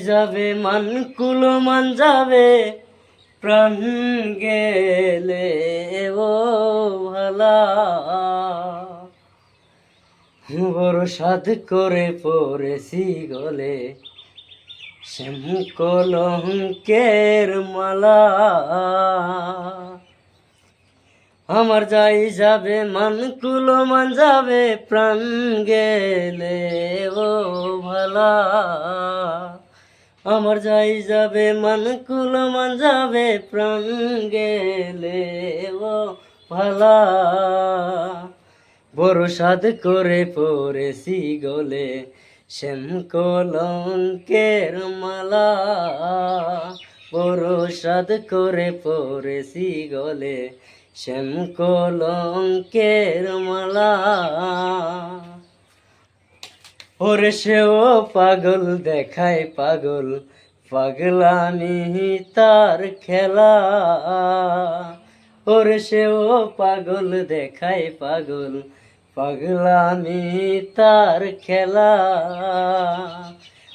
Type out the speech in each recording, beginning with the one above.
যাবে মান কুলো মান যাবে প্রাণ গেলে ও ভালা বড় সাধ করে পড়েছি গলে শ্যাম কলঙ্কের মালা আমার যাই যাবে মান কুলো মান যাবে প্রাণ গেলে ও ভালা আমার যাই যাবে মান কুলো মান যাবে প্রাণ গেলে ও ভালা বড় সাধ করে পড়েছি গলে শ্যাম কলঙ্কের মালা বড় সাধ করে পড়েছি গলে শ্যাম কলঙ্কের মালা ওরে সেও পাগল দেখায় পাগল পাগলামি তার খেলা ওরে সেও পাগল দেখায় পাগল পাগলামি তার খেলা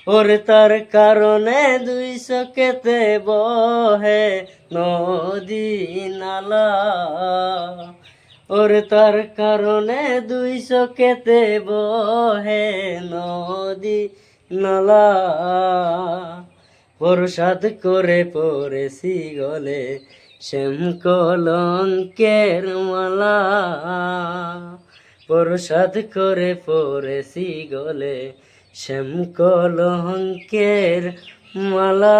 ওরে তার কারণে দুই চোখেতে বহে নদী নালা ওরে তার কারণে দুই চোখেতে বহে নদী নালা বরসাদ করে পড়েছি গলে শ্যাম কলঙ্কের মালা বরসাদ করে পড়েছি গলে শ্যাম কলঙ্কের মালা।